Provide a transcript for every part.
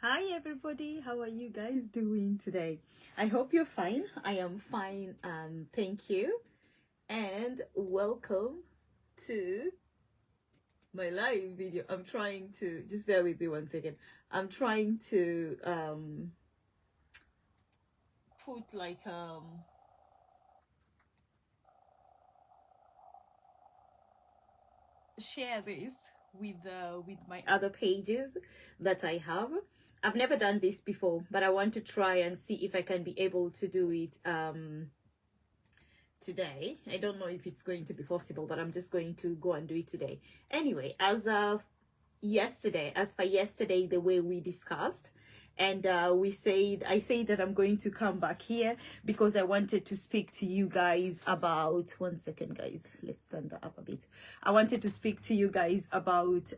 Hi everybody, how are you guys doing today? I hope you're fine. I am fine, thank you. And welcome to my live video. I'm trying to just bear with me 1 second. I'm trying to put like share this with my other pages that I have. I've never done this before, but I want to try and see if I can be able to do it today. I don't know if it's going to be possible, but I'm just going to go and do it today. Anyway, as for yesterday, the way we discussed, and I said that I'm going to come back here because I wanted to speak to you guys about 1 second, guys. Let's stand that up a bit. I wanted to speak to you guys about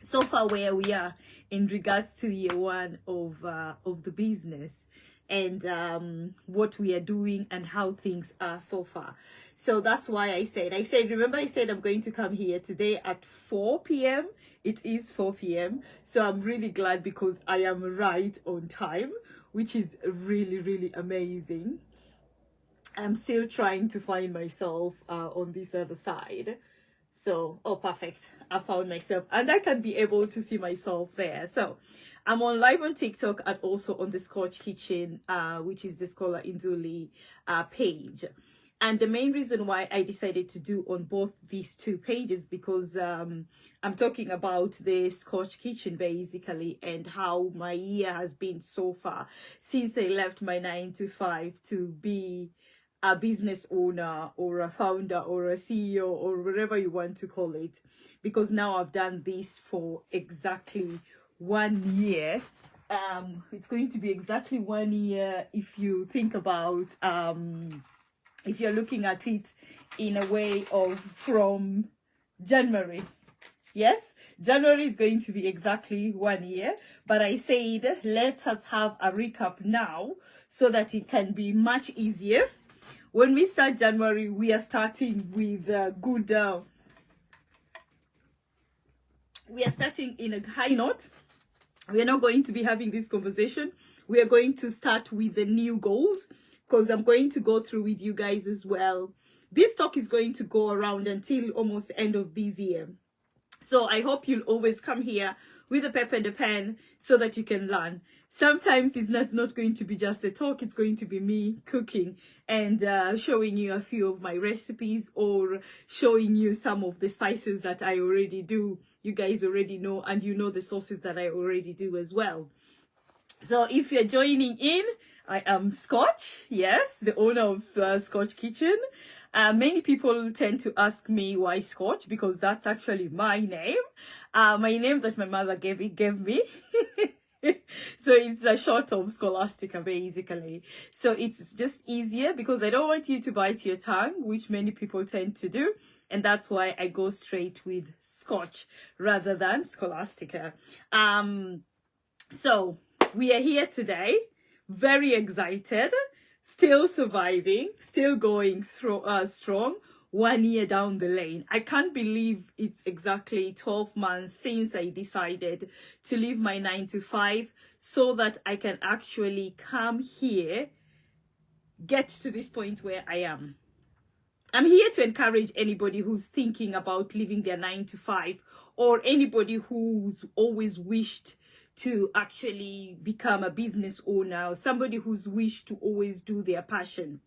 so far where we are in regards to year one of the business, and what we are doing and how things are so far. So that's why I said remember I said I'm going to come here today at 4 p.m. It is 4 p.m. So I'm really glad because I am right on time, which is really amazing. I'm still trying to find myself on this other side. So, oh, perfect. I found myself and I can be able to see myself there. So I'm on live on TikTok and also on the Scotch Kitchen, which is the Scholar Induli page. And the main reason why I decided to do on both these two pages, because I'm talking about the Scotch Kitchen basically and how my year has been so far since I left my 9 to 5 to be a business owner or a founder or a CEO or whatever you want to call it, because now I've done this for exactly 1 year. It's going to be exactly 1 year if you think about if you're looking at it in a way of from January. Yes, January is going to be exactly 1 year, but I said let us have a recap now so that it can be much easier. When we start January, we are starting with good. We are starting in a high note. We are not going to be having this conversation. We are going to start with the new goals because I'm going to go through with you guys as well. This talk is going to go around until almost end of this year. So I hope you'll always come here with a paper and a pen so that you can learn. Sometimes it's not going to be just a talk, it's going to be me cooking and showing you a few of my recipes or showing you some of the spices that I already do. You guys already know, and you know the sauces that I already do as well. So if you're joining in, I am Scotch, yes, the owner of Scotch Kitchen. Many people tend to ask me why Scotch, because that's actually my name. My name that my mother gave me. So it's a short of Scholastica basically. So it's just easier because I don't want you to bite your tongue, which many people tend to do. And that's why I go straight with Scotch rather than Scholastica. So we are here today, very excited, still surviving, still going through strong 1 year down the lane. I can't believe it's exactly 12 months since I decided to leave my 9 to 5 so that I can actually come here, get to this point where I am. I'm here to encourage anybody who's thinking about leaving their 9 to 5 or anybody who's always wished to actually become a business owner, or somebody who's wished to always do their passion.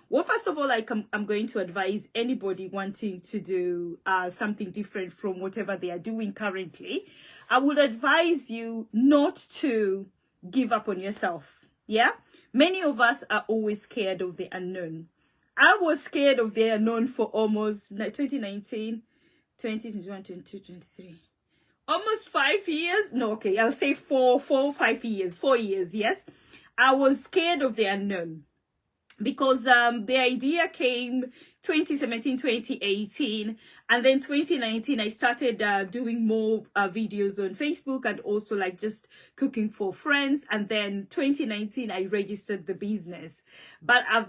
Well, first of all, I'm going to advise anybody wanting to do something different from whatever they are doing currently. I would advise you not to give up on yourself. Yeah, many of us are always scared of the unknown. I was scared of the unknown for almost 2019, 2021, 22, 23. Almost 5 years. No, okay, I'll say 5 years. 4 years, yes. I was scared of the unknown because the idea came 2017, 2018, and then 2019 I started doing more videos on Facebook and also like just cooking for friends. And then 2019 I registered the business, but I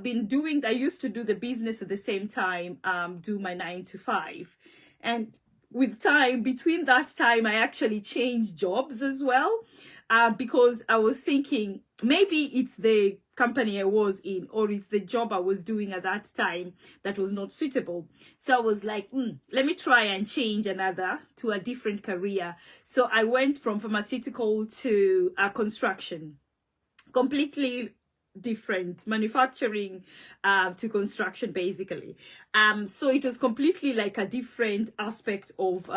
used to do the business at the same time, do my 9 to 5. And with time, between that time, I actually changed jobs as well. Because I was thinking maybe it's the company I was in, or it's the job I was doing at that time that was not suitable. So I was like, let me try and change to a different career. So I went from pharmaceutical to construction, completely different, manufacturing to construction, basically. So it was completely like a different aspect of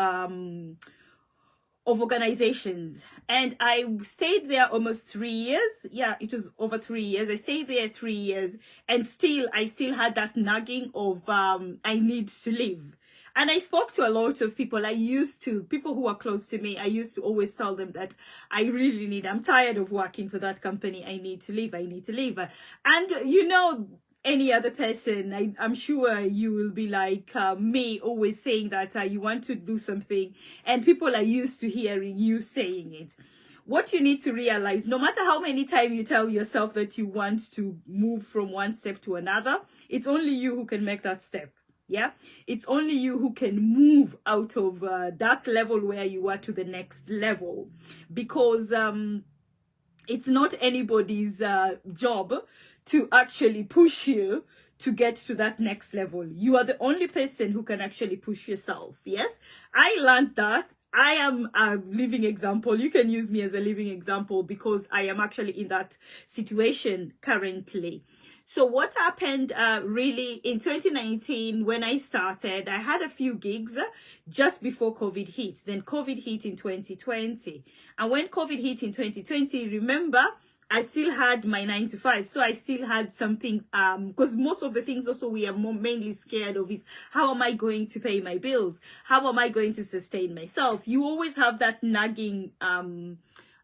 organizations, and I stayed there almost 3 years. Yeah, it was over 3 years. I stayed there 3 years, and I still had that nagging of I need to leave. And I spoke to a lot of people. People who are close to me, I used to always tell them that I'm tired of working for that company. I need to leave. And any other person, I'm sure you will be like me, always saying that you want to do something, and people are used to hearing you saying it. What you need to realize, no matter how many times you tell yourself that you want to move from one step to another, it's only you who can make that step. Yeah, it's only you who can move out of that level where you are to the next level, because it's not anybody's job to actually push you to get to that next level. You are the only person who can actually push yourself. Yes, I learned that. I am a living example. You can use me as a living example, because I am actually in that situation currently. So what happened really in 2019, when I started, I had a few gigs just before COVID hit. Then COVID hit in 2020. And when COVID hit in 2020, remember, I still had my 9 to 5. So I still had something, because most of the things also we are mainly scared of is, how am I going to pay my bills? How am I going to sustain myself? You always have that nagging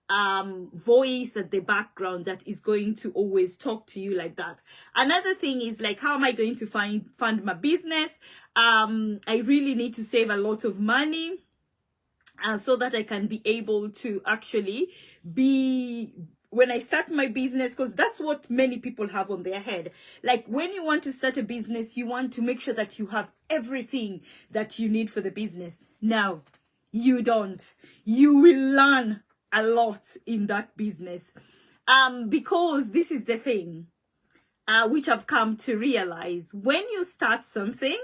voice at the background that is going to always talk to you like that. Another thing is like, how am I going to fund my business? I really need to save a lot of money so that I can be able to actually when I start my business, because that's what many people have on their head. Like, when you want to start a business, you want to make sure that you have everything that you need for the business. Now, you don't. You will learn a lot in that business. Because this is the thing, which I've come to realize. When you start something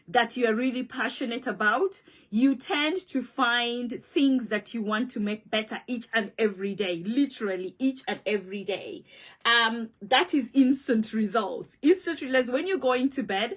that you are really passionate about, you tend to find things that you want to make better each and every day, literally each and every day. That is instant results. Instant results. When you're going to bed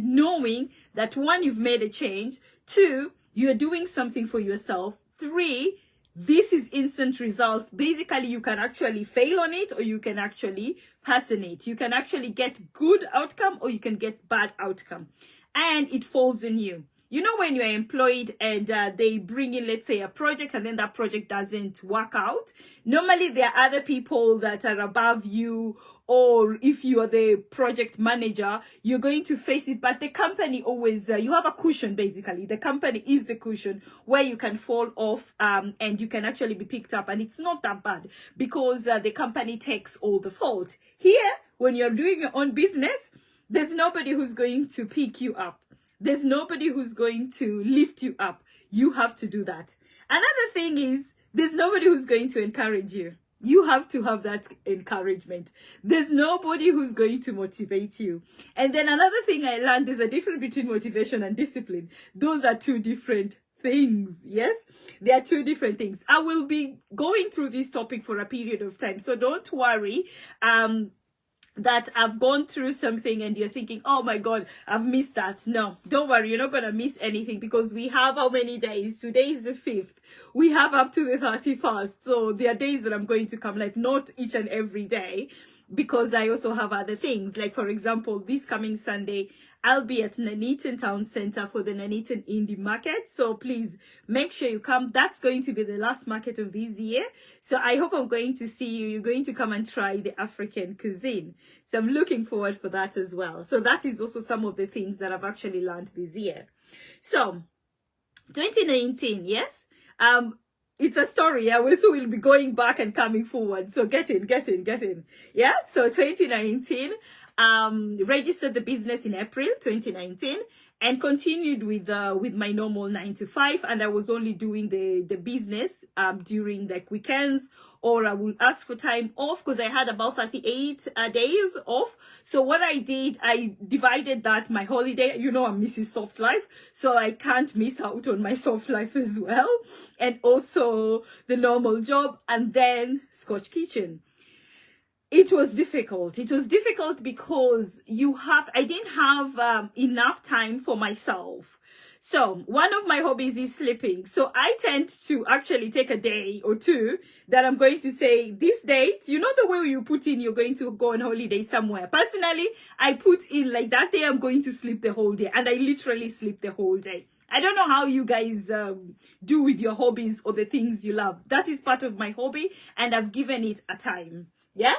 knowing that 1, you've made a change, 2, you're doing something for yourself, 3, this is instant results. Basically, you can actually fail on it, or you can actually pass on it. You can actually get good outcome, or you can get bad outcome. And it falls on you. You know, when you're employed and they bring in, let's say, a project, and then that project doesn't work out, normally there are other people that are above you, or if you are the project manager, you're going to face it. But the company always, you have a cushion, basically. The company is the cushion where you can fall off and you can actually be picked up. And it's not that bad, because the company takes all the fault. Here, when you're doing your own business, there's nobody who's going to pick you up. There's nobody who's going to lift you up. You have to do that. Another thing is, there's nobody who's going to encourage you. You have to have that encouragement. There's nobody who's going to motivate you. And then another thing I learned, there's a difference between motivation and discipline. Those are two different things. Yes, they are two different things. I will be going through this topic for a period of time, so don't worry that I've gone through something and you're thinking, oh my God, I've missed that. No, don't worry, you're not going to miss anything, because we have how many days? Today is the 5th. We have up to the 31st. So there are days that I'm going to come live, not each and every day, because I also have other things. Like, for example, this coming Sunday, I'll be at Nuneaton Town Center for the Nuneaton Indie Market. So please make sure you come. That's going to be the last market of this year. So I hope I'm going to see you. You're going to come and try the African cuisine. So I'm looking forward for that as well. So that is also some of the things that I've actually learned this year. So 2019, yes? It's a story. Yeah, we also will be going back and coming forward. So get in. Yeah. So 2019, registered the business in April 2019, and continued with my normal 9 to 5. And I was only doing the business during like weekends, or I would ask for time off because I had about 38 days off. So what I did, I divided that my holiday. You know, I'm Mrs. Soft Life, so I can't miss out on my soft life as well, and also the normal job, and then Scotch Kitchen. It was difficult. It was difficult because I didn't have enough time for myself. So one of my hobbies is sleeping. So I tend to actually take a day or two that I'm going to say this date, you know, the way you put in, you're going to go on holiday somewhere. Personally, I put in like that day I'm going to sleep the whole day, and I literally sleep the whole day. I don't know how you guys do with your hobbies or the things you love. That is part of my hobby, and I've given it a time. Yeah.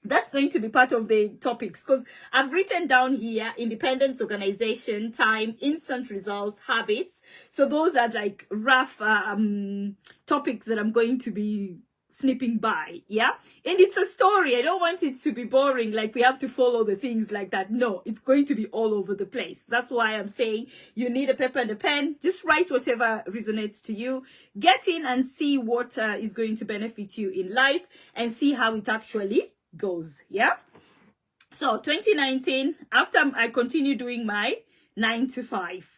That's going to be part of the topics, because I've written down here independence, organization, time, instant results, habits. So those are like rough topics that I'm going to be snipping by. Yeah. And it's a story. I don't want it to be boring, like we have to follow the things like that. No, it's going to be all over the place. That's why I'm saying you need a paper and a pen. Just write whatever resonates to you. Get in and see what is going to benefit you in life, and see how it actually goes. Yeah. So 2019, after I continued doing my 9 to 5,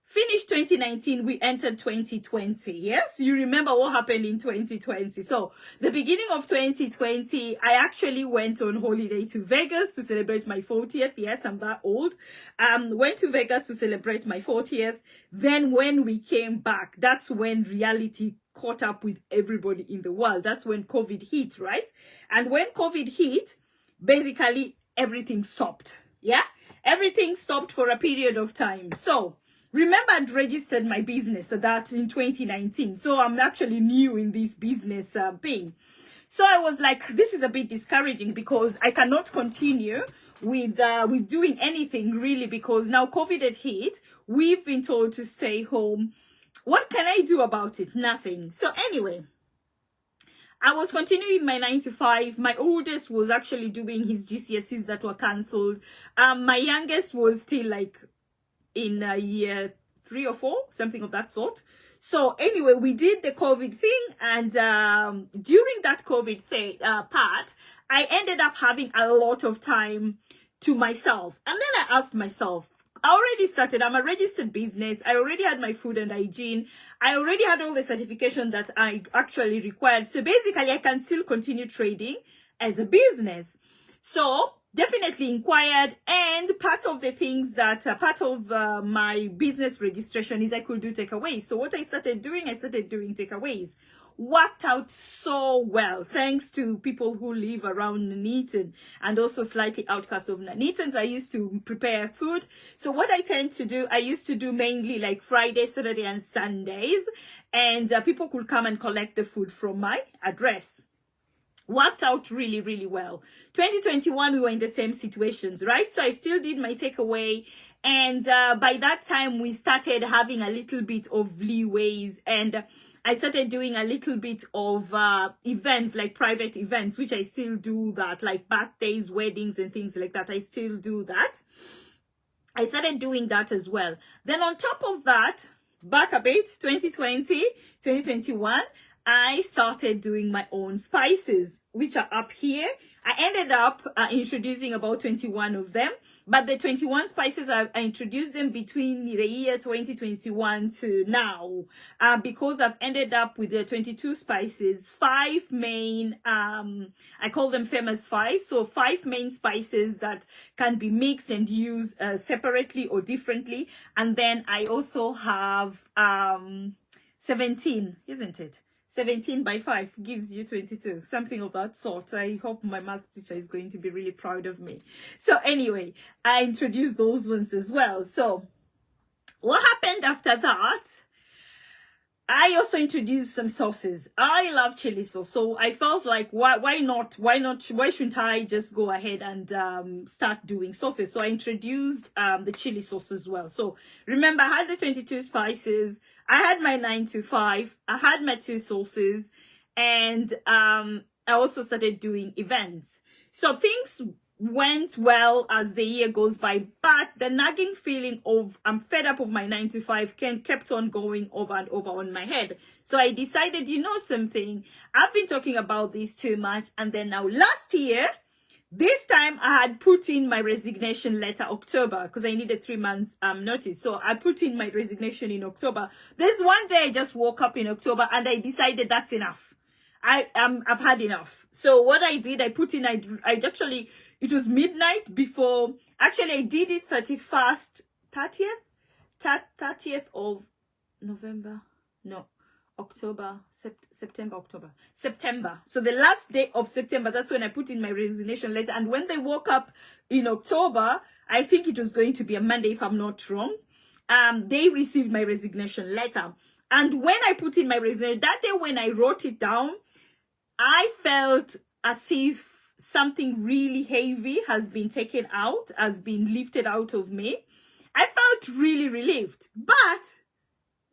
finished 2019, we entered 2020. Yes, you remember what happened in 2020. So the beginning of 2020, I actually went on holiday to Vegas to celebrate my 40th. Yes, I'm that old. Went to Vegas to celebrate my 40th. Then when we came back, that's when reality caught up with everybody in the world. That's when COVID hit, right? And when COVID hit, basically everything stopped. Yeah, everything stopped for a period of time. So remember, I'd registered my business that in 2019. So I'm actually new in this business thing. So I was like, this is a bit discouraging, because I cannot continue with doing anything really, because now COVID had hit. We've been told to stay home. What can I do about it? Nothing. So anyway, I was continuing my 9 to 5. My oldest was actually doing his GCSEs that were cancelled. My youngest was still like in year 3 or 4, something of that sort. So anyway, we did the COVID thing, and during that COVID thing, part, I ended up having a lot of time to myself. And then I asked myself, I already started. I'm a registered business. I already had my food and hygiene. I already had all the certification that I actually required. So basically, I can still continue trading as a business. So definitely inquired, and part of the things that part of my business registration is I could do takeaways. So what I started doing takeaways. Worked out so well, thanks to people who live around Nuneaton and also slightly outskirts of Nuneaton. I used to prepare food. So what I tend to do, I used to do mainly like Friday, Saturday and Sundays, and people could come and collect the food from my address. Worked out really, really well. 2021, we were in the same situations, right? So I still did my takeaway. And by that time, we started having a little bit of leeways, and I started doing a little bit of events, like private events, which I still do that, like birthdays, weddings and things like that. I still do that. I started doing that as well. Then on top of that, back a bit, 2020, 2021, I started doing my own spices, which are up here. I ended up introducing about 21 of them. But the 21 spices, I introduced them between the year 2021 to now, because I've ended up with the 22 spices, 5 main, I call them famous 5. So 5 main spices that can be mixed and used separately or differently. And then I also have 17, isn't it? 17 by 5 gives you 22, something of that sort. I hope my math teacher is going to be really proud of me. So anyway, I introduced those ones as well. So what happened after that? I also introduced some sauces. I love chili sauce, so I felt like why shouldn't I just go ahead and start doing sauces? So I introduced the chili sauce as well. So remember, I had the 22 spices, I had my 9 to 5, I had my 2 sauces, and I also started doing events. So things went well as the year goes by, but the nagging feeling of I'm fed up of my 9 to 5 kept on going over and over on my head. So I decided, you know something, I've been talking about this too much. And then now last year, this time I had put in my resignation letter October, because I needed 3 months notice. So I put in my resignation in October. There's one day I just woke up in October and I decided that's enough. I've had enough. So what I did, I put in, I actually, it was midnight before, actually I did it 30th of November, no, October, September. So the last day of September, that's when I put in my resignation letter. And when they woke up in October, I think it was going to be a Monday if I'm not wrong, they received my resignation letter. And when I put in my resignation, that day when I wrote it down, I felt as if something really heavy has been taken out, has been lifted out of me. I felt really relieved. But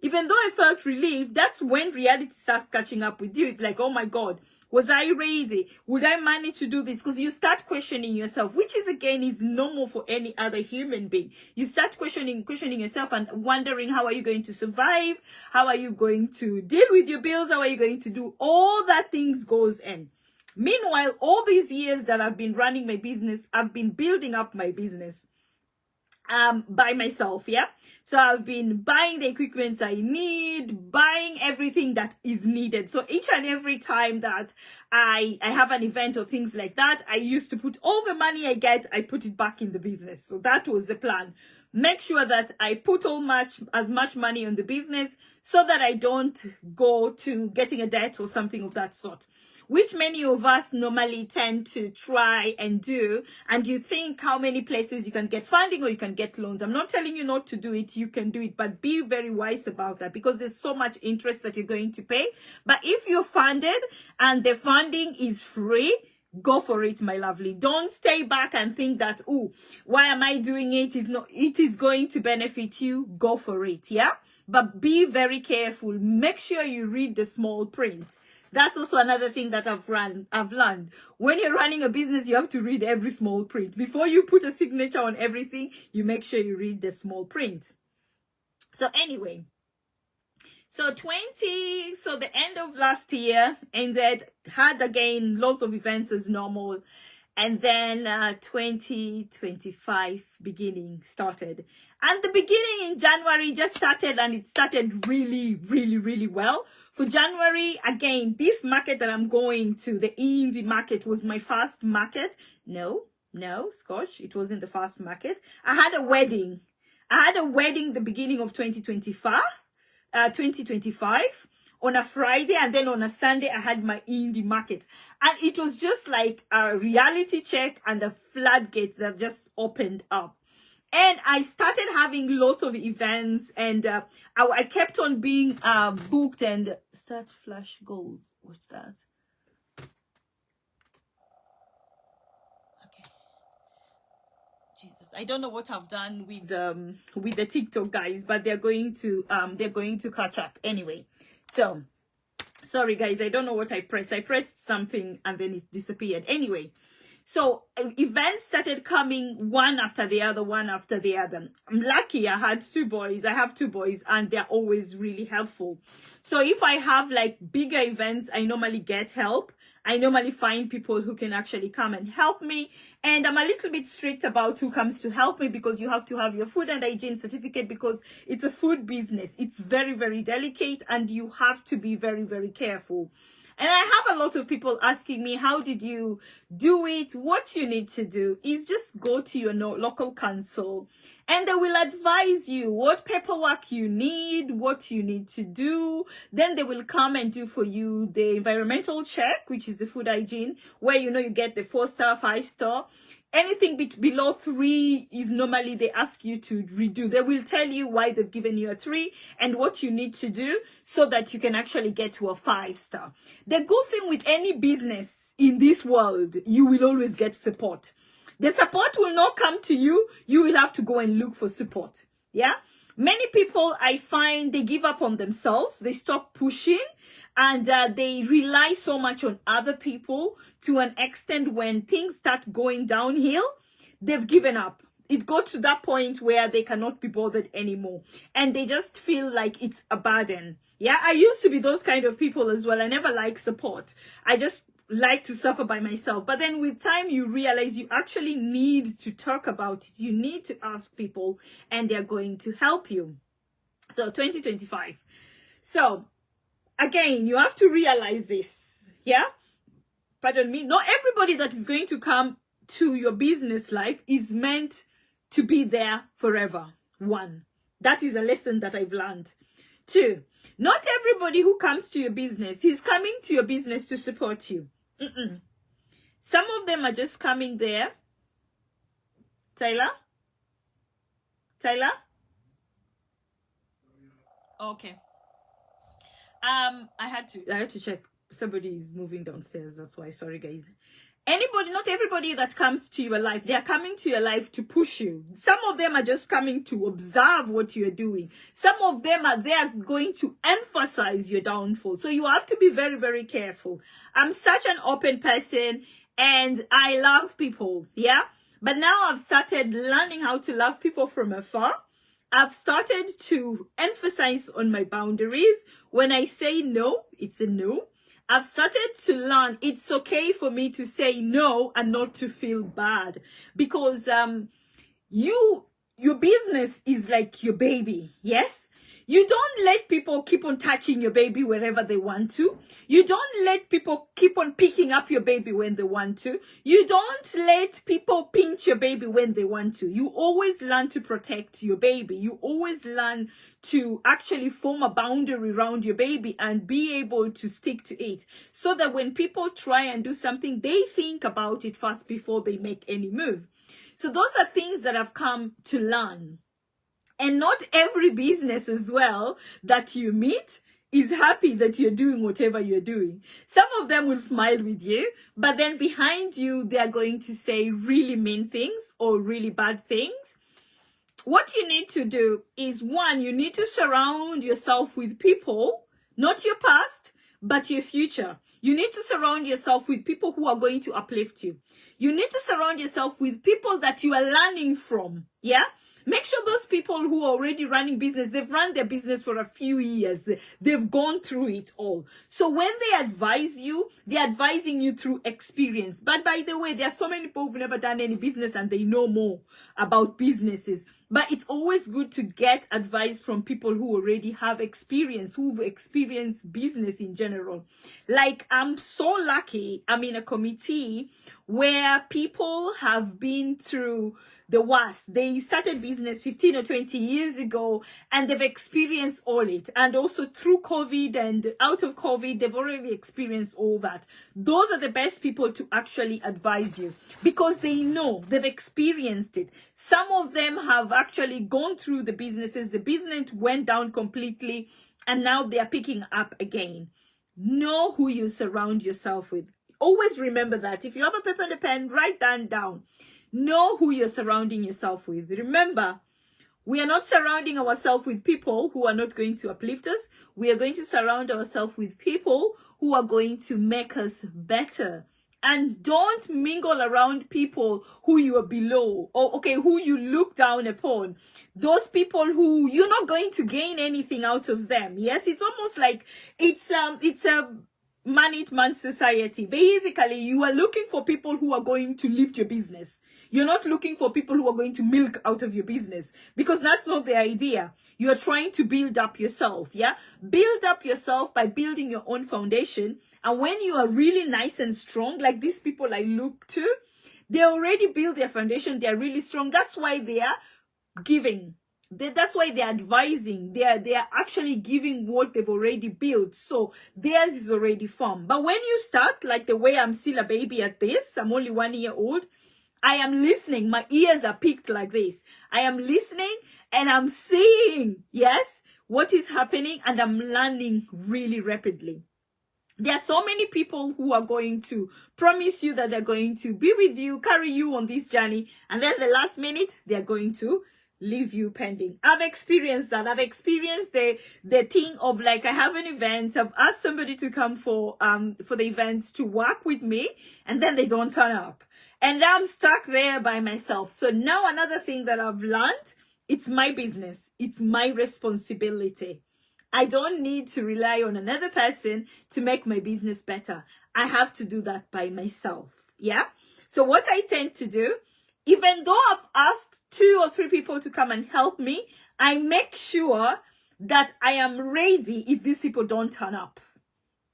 even though I felt relieved, that's when reality starts catching up with you. It's like, oh my God, was I ready? Would I manage to do this? Because you start questioning yourself, which is again is normal for any other human being. You start questioning yourself and wondering, how are you going to survive? How are you going to deal with your bills? How are you going to do all that things goes in? Meanwhile, all these years that I've been running my business, I've been building up my business by myself, yeah. So I've been buying the equipment I need, buying everything that is needed. So each and every time that I have an event or things like that, I used to put all the money I get, I put it back in the business. So that was the plan. Make sure that I put as much money on the business so that I don't go to getting a debt or something of that sort, which many of us normally tend to try and do. And you think how many places you can get funding or you can get loans. I'm not telling you not to do it. You can do it, but be very wise about that, because there's so much interest that you're going to pay. But if you're funded and the funding is free, go for it, my lovely. Don't stay back and think that, oh, why am I doing it? It is going to benefit you. Go for it, yeah? But be very careful. Make sure you read the small print. That's also another thing that I've learned. When you're running a business, you have to read every small print. Before you put a signature on everything, you make sure you read the small print. So anyway, so the end of last year ended, had again lots of events as normal. And then 2025 beginning started. And the beginning in January just started, and it started really, really, really well. For January, again, this market that I'm going to, the indie market, was my first market. No, Scotch, it wasn't the first market. I had a wedding. The beginning of 2025. On a Friday, and then on a Sunday I had my indie market, and it was just like a reality check, and the floodgates that just opened up, and I started having lots of events, and I kept on being booked. And start flash goals. What's that? Okay. Jesus, I don't know what I've done with the TikTok guys, but they're going to catch up anyway. So, sorry guys, I don't know what I pressed. I pressed something and then it disappeared. Anyway, so events started coming one after the other. I'm lucky I had two boys. I have two boys, and they're always really helpful. So if I have like bigger events, I normally get help. I normally find people who can actually come and help me. And I'm a little bit strict about who comes to help me, because you have to have your food and hygiene certificate, because it's a food business. It's very, very delicate, and you have to be very, very careful. And I have a lot of people asking me, how did you do it? What you need to do is just go to your local council, and they will advise you what paperwork you need, what you need to do. Then they will come and do for you the environmental check, which is the food hygiene, where you get the 4-star, 5-star. Anything below 3 is normally they ask you to redo. They will tell you why they've given you a 3 and what you need to do so that you can actually get to a 5-star. The good thing with any business in this world, you will always get support. The support will not come to you. You will have to go and look for support. Yeah. Many people, I find, they give up on themselves. They stop pushing, and they rely so much on other people to an extent when things start going downhill, they've given up. It got to that point where they cannot be bothered anymore, and they just feel like it's a burden. Yeah, I used to be those kind of people as well. I never liked support. I just like to suffer by myself. But then with time, you realize you actually need to talk about it. You need to ask people, and they're going to help you. So 2025. So again, you have to realize this. Yeah. Pardon me. Not everybody that is going to come to your business life is meant to be there forever. 1. That is a lesson that I've learned. 2. Not everybody who comes to your business is coming to your business to support you. Some of them are just coming there. Tyler? Okay. I had to check. Somebody is moving downstairs. That's why. Sorry, guys. Not everybody that comes to your life, they are coming to your life to push you. Some of them are just coming to observe what you're doing. Some of them are there going to emphasize your downfall. So you have to be very, very careful. I'm such an open person, and I love people. Yeah. But now I've started learning how to love people from afar. I've started to emphasize on my boundaries. When I say no, it's a no. I've started to learn it's okay for me to say no and not to feel bad, because your business is like your baby. Yes. You don't let people keep on touching your baby wherever they want to. You don't let people keep on picking up your baby when they want to. You don't let people pinch your baby when they want to. You always learn to protect your baby. You always learn to actually form a boundary around your baby and be able to stick to it, so that when people try and do something, they think about it first before they make any move. So those are things that I've come to learn. And not every business as well that you meet is happy that you're doing whatever you're doing. Some of them will smile with you, but then behind you, they are going to say really mean things or really bad things. What you need to do is, 1, you need to surround yourself with people, not your past, but your future. You need to surround yourself with people who are going to uplift you. You need to surround yourself with people that you are learning from. Yeah. Make sure those people who are already running business, they've run their business for a few years. They've gone through it all. So when they advise you, they're advising you through experience. But by the way, there are so many people who've never done any business and they know more about businesses. But it's always good to get advice from people who already have experience, who've experienced business in general. Like, I'm so lucky I'm in a committee where people have been through the worst. They started business 15 or 20 years ago, and they've experienced all it. And also through COVID and out of COVID, they've already experienced all that. Those are the best people to actually advise you, because they know, they've experienced it. Some of them have actually gone through the businesses. The business went down completely, and now they are picking up again. Know who you surround yourself with. Always remember that. If you have a paper and a pen, write that down. Know who you're surrounding yourself with. Remember, we are not surrounding ourselves with people who are not going to uplift us. We are going to surround ourselves with people who are going to make us better. And don't mingle around people who you are below, or who you look down upon. Those people who you're not going to gain anything out of them. Yes, it's almost like it's a man-eat-man society. Basically, you are looking for people who are going to lift your business. You're not looking for people who are going to milk out of your business, because that's not the idea. You are trying to build up yourself. Yeah, build up yourself by building your own foundation. And when you are really nice and strong, like these people I look to, they already build their foundation. They are really strong. That's why they are giving. That's why they're advising. They are actually giving what they've already built. So theirs is already firm. But when you start, like the way I'm still a baby at this, I'm only 1 year old. I am listening. My ears are picked like this. I am listening and I'm seeing, yes, what is happening, and I'm learning really rapidly. There are so many people who are going to promise you that they're going to be with you, carry you on this journey, and then the last minute, they're going to leave you pending. I've experienced that. I've experienced the thing of like, I have an event, I've asked somebody to come for the events to work with me, and then they don't turn up. And I'm stuck there by myself. So now another thing that I've learned, it's my business. It's my responsibility. I don't need to rely on another person to make my business better. I have to do that by myself. Yeah. So what I tend to do, even though I've asked 2 or 3 people to come and help me, I make sure that I am ready if these people don't turn up.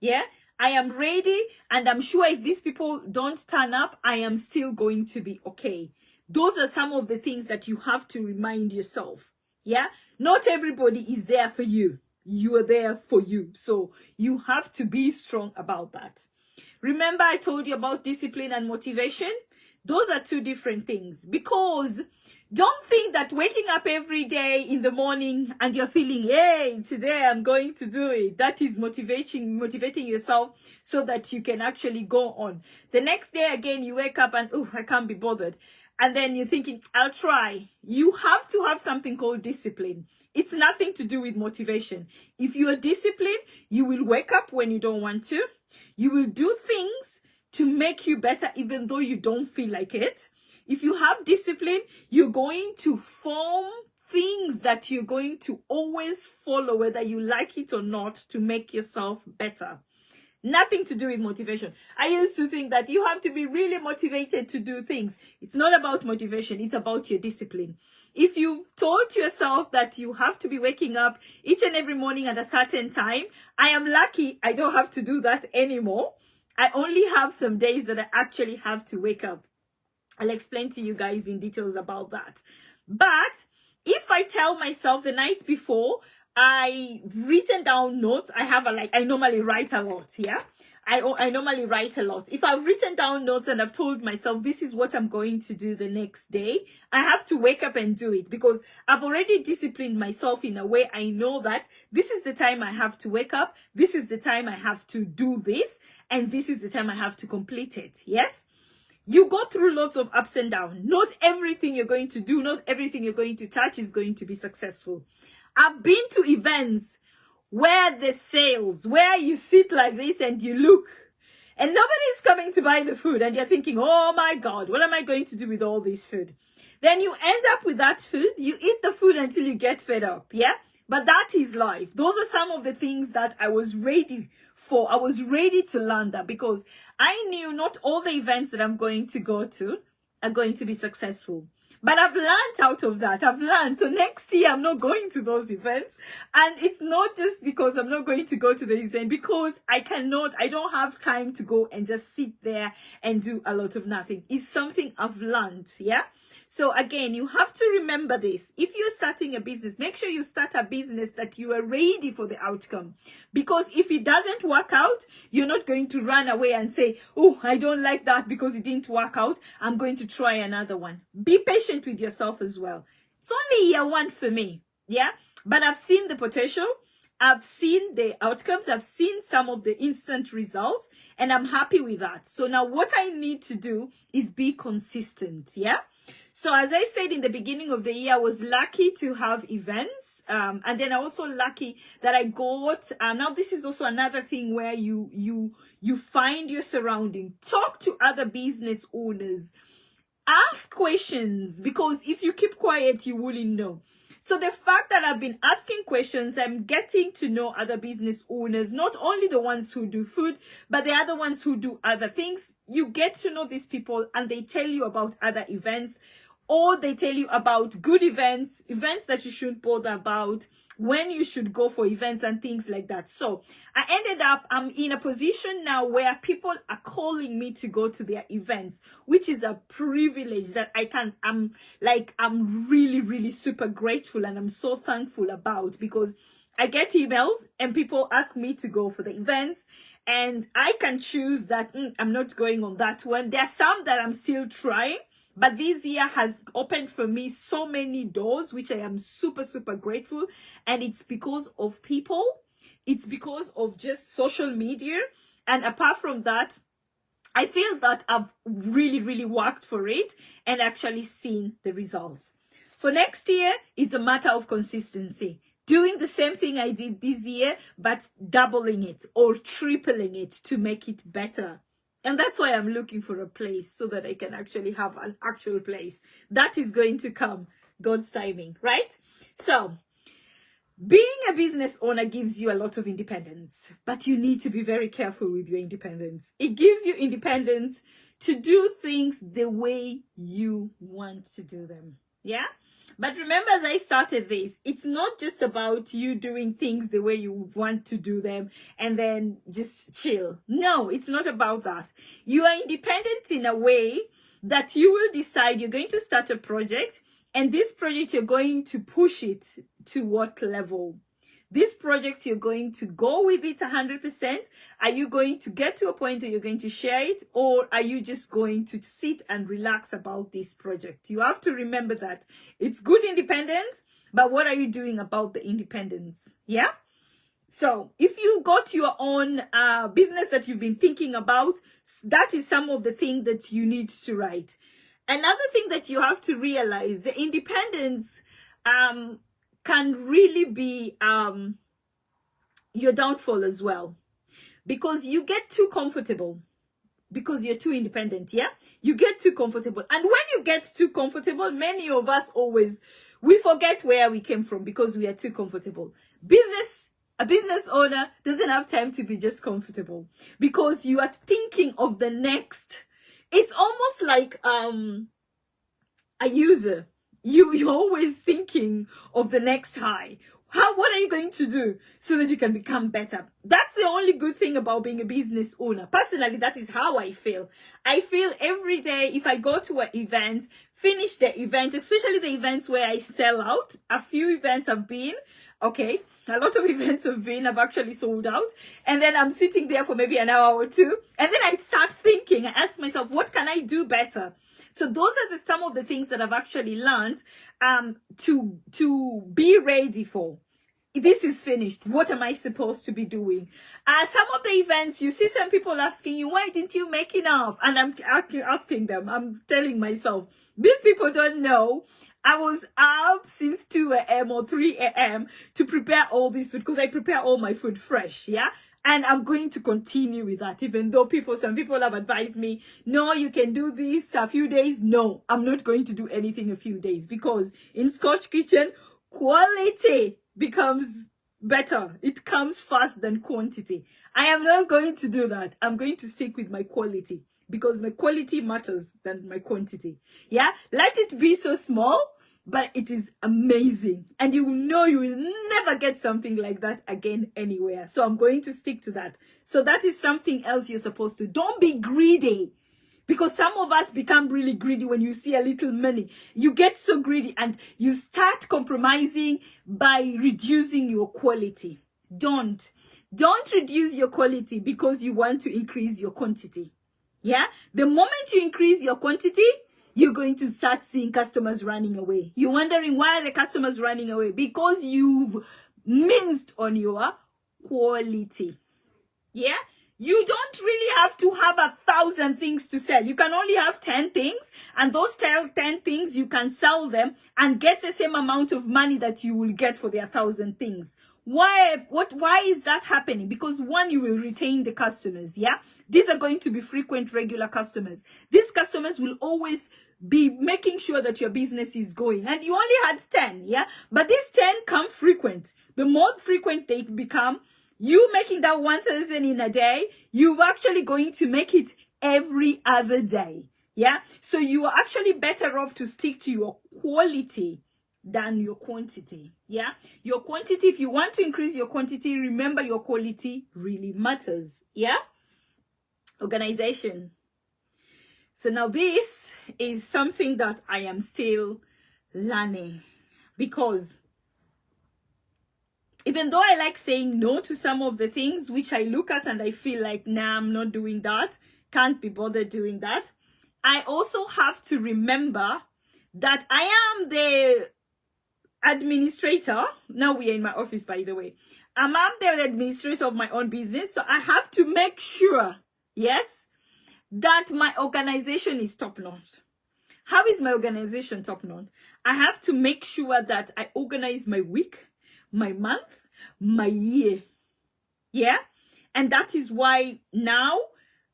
Yeah. I am ready, and I'm sure if these people don't turn up, I am still going to be okay. Those are some of the things that you have to remind yourself. Yeah. Not everybody is there for you. You are there for you. So you have to be strong about that. Remember, I told you about discipline and motivation. Those are 2 different things, because don't think that waking up every day in the morning and you're feeling, hey, today I'm going to do it, that is motivating yourself so that you can actually go on. The next day again, you wake up and, oh, I can't be bothered. And then you're thinking, I'll try. You have to have something called discipline. It's nothing to do with motivation. If you are disciplined, you will wake up when you don't want to. You will do things to make you better even though you don't feel like it. If you have discipline, you're going to form things that you're going to always follow, whether you like it or not, to make yourself better. Nothing to do with motivation. I used to think that you have to be really motivated to do things. It's not about motivation. It's about your discipline. If you've told yourself that you have to be waking up each and every morning at a certain time, I am lucky I don't have to do that anymore. I only have some days that I actually have to wake up. I'll explain to you guys in details about that. But if I tell myself the night before, I've written down notes. I normally write a lot. Yeah. I normally write a lot. If I've written down notes and I've told myself this is what I'm going to do the next day, I have to wake up and do it, because I've already disciplined myself in a way. I know that this is the time I have to wake up. This is the time I have to do this. And this is the time I have to complete it. Yes. You go through lots of ups and downs. Not everything you're going to do, not everything you're going to touch is going to be successful. I've been to events where the sales, where you sit like this and you look, and nobody is coming to buy the food, and you're thinking, oh my God, what am I going to do with all this food? Then you end up with that food. You eat the food until you get fed up. Yeah. But that is life. Those are some of the things that I was ready for. I was ready to learn that, because I knew not all the events that I'm going to go to are going to be successful. But I've learned out of that. I've learned. So next year, I'm not going to those events. And it's not just because I'm not going to go to the event, because I don't have time to go and just sit there and do a lot of nothing. It's something I've learned. Yeah. So again, you have to remember this. If you're starting a business, make sure you start a business that you are ready for the outcome. Because if it doesn't work out, you're not going to run away and say, oh, I don't like that because it didn't work out. I'm going to try another one. Be patient with yourself as well. It's only year 1 for me. Yeah. But I've seen the potential. I've seen the outcomes. I've seen some of the instant results, and I'm happy with that. So now what I need to do is be consistent. Yeah. So as I said in the beginning of the year, I was lucky to have events. And then I also lucky that I got, now this is also another thing where you find your surrounding. Talk to other business owners. Ask questions, because if you keep quiet, you wouldn't know. So the fact that I've been asking questions, I'm getting to know other business owners, not only the ones who do food, but the other ones who do other things. You get to know these people, and they tell you about other events, or they tell you about good events, events that you shouldn't bother about, when you should go for events and things like that. So I'm in a position now where people are calling me to go to their events, which is a privilege that I'm really, really super grateful, and I'm so thankful about, because I get emails and people ask me to go for the events, and I can choose that I'm not going on that one. There are some that I'm still trying. But this year has opened for me so many doors, which I am super, super grateful. And it's because of people. It's because of just social media. And apart from that, I feel that I've really, really worked for it and actually seen the results. For next year, it's a matter of consistency. Doing the same thing I did this year, but doubling it or tripling it to make it better. And that's why I'm looking for a place so that I can actually have an actual place. That is going to come, God's timing, right? So, being a business owner gives you a lot of independence, but you need to be very careful with your independence. It gives you independence to do things the way you want to do them. Yeah? But remember, as I started this, it's not just about you doing things the way you want to do them and then just chill. No, it's not about that. You are independent in a way that you will decide you're going to start a project, and this project you're going to push it to what level. This project, you're going to go with it 100%. Are you going to get to a point where you're going to share it, or are you just going to sit and relax about this project? You have to remember that it's good independence, but what are you doing about the independence? Yeah. So if you got your own business that you've been thinking about, that is some of the things that you need to write. Another thing that you have to realize, the independence can really be your downfall as well, because you get too comfortable because you're too independent. Yeah, you get too comfortable, and when you get too comfortable, many of us we forget where we came from because we are too comfortable. A business owner doesn't have time to be just comfortable because you are thinking of the next. It's almost like a user. You're always thinking of the next high. What are you going to do so that you can become better? That's the only good thing about being a business owner. Personally, that is how I feel. I feel every day if I go to an event, finish the event, especially the events where I sell out. A few events have been, okay, a lot of events have been, I've actually sold out. And then I'm sitting there for maybe an hour or two. And then I start thinking, I ask myself, what can I do better? So those are some of the things that I've actually learned to be ready for. This is finished. What am I supposed to be doing? Some of the events, you see some people asking you, why didn't you make enough? And I'm asking them, I'm telling myself, these people don't know. I was up since 2 a.m. or 3 a.m. to prepare all this food because I prepare all my food fresh, yeah? And I'm going to continue with that, even though some people have advised me, no, you can do this a few days. No, I'm not going to do anything a few days because in Scotch Kitchen, quality becomes better. It comes fast than quantity. I am not going to do that. I'm going to stick with my quality because my quality matters than my quantity. Yeah, let it be so small, but it is amazing. And you will know you will never get something like that again anywhere. So I'm going to stick to that. So that is something else you're supposed to. Don't be greedy. Because some of us become really greedy when you see a little money. You get so greedy and you start compromising by reducing your quality. Don't reduce your quality because you want to increase your quantity. Yeah? The moment you increase your quantity, you're going to start seeing customers running away. You're wondering why are the customers running away? Because you've minced on your quality. Yeah? You don't really have to have 1,000 things to sell. You can only have 10 things, and those 10 things, you can sell them and get the same amount of money that you will get for the 1,000 things. Why is that happening? Because one, you will retain the customers, yeah? These are going to be frequent, regular customers. These customers will always be making sure that your business is going. And you only had 10, yeah? But these 10 come frequent. The more frequent they become, you making that 1,000 in a day, you're actually going to make it every other day. Yeah. So you are actually better off to stick to your quality than your quantity. Yeah. Your quantity, if you want to increase your quantity, remember your quality really matters. Yeah. Organization. So now this is something that I am still learning, because even though I like saying no to some of the things which I look at and I feel like, nah, I'm not doing that, can't be bothered doing that, I also have to remember that I am the administrator. Now we are in my office, by the way. I'm the administrator of my own business, so I have to make sure, yes, that my organization is top notch. How is my organization top notch? I have to make sure that I organize my week, my month, my year. Yeah. And that is why now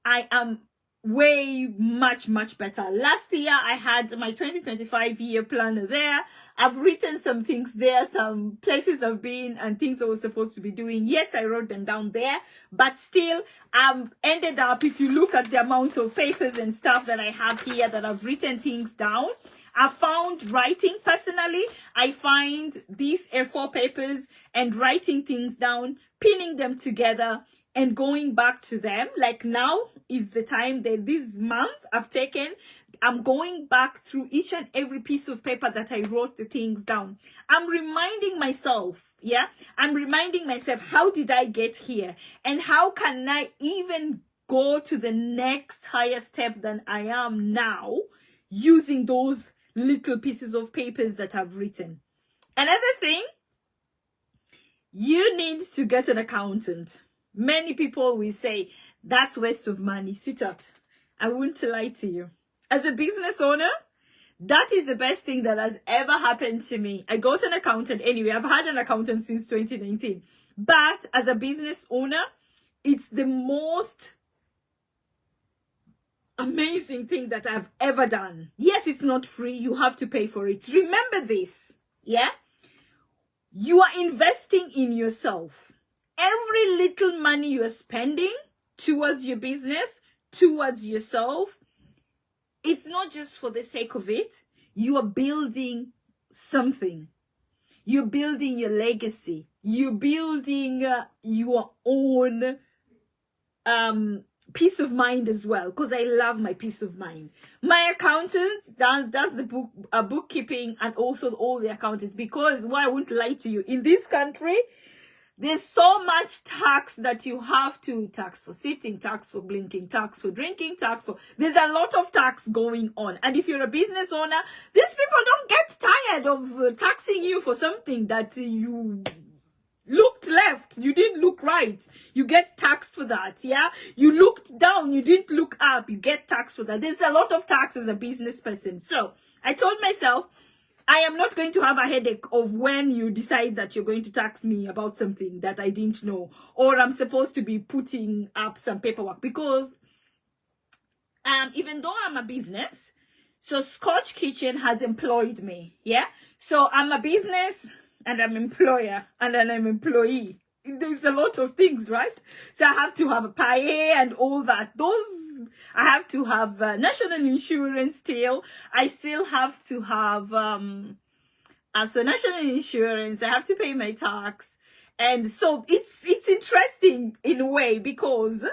I am way much better. Last year I had my 2025 year planner there. I've written some things there, some places I've been and things I was supposed to be doing. Yes, I wrote them down there, but still ended up, if you look at the amount of papers and stuff that I have here that I've written things down, I found writing personally. I find these A4 papers and writing things down, pinning them together and going back to them. Like now is the time that this month I'm going back through each and every piece of paper that I wrote the things down. I'm reminding myself, how did I get here? And how can I even go to the next higher step than I am now using those little pieces of papers that I've written. Another thing, you need to get an accountant. Many people will say, that's waste of money. Sweetheart, I won't lie to you. As a business owner, that is the best thing that has ever happened to me. I got an accountant anyway. I've had an accountant since 2019. But as a business owner, it's the most amazing thing that I've ever done. Yes, it's not free. You have to pay for it. Remember this. Yeah? You are investing in yourself. Every little money you are spending towards your business, towards yourself, it's not just for the sake of it. You are building something. You're building your legacy. You're building your own peace of mind as well, because I love my peace of mind. My accountant does the bookkeeping and also all the accountants, because why I won't lie to you, in this country there's so much tax that you have to tax for sitting, tax for blinking, tax for drinking, there's a lot of tax going on. And if you're a business owner, these people don't get tired of taxing you for something that you looked left, you didn't look right, you get taxed for that. Yeah, you looked down, you didn't look up, you get taxed for that. There's a lot of tax as a business person. So I told myself, I am not going to have a headache of when you decide that you're going to tax me about something that I didn't know, or I'm supposed to be putting up some paperwork, because even though I'm a business, so Scotch Kitchen has employed me. Yeah, so I'm a business and I'm employer and then I'm employee. There's a lot of things, right? So I have to have a pay and all that. I have to have national insurance still. I still have to have so national insurance. I have to pay my tax, and so it's interesting in a way, because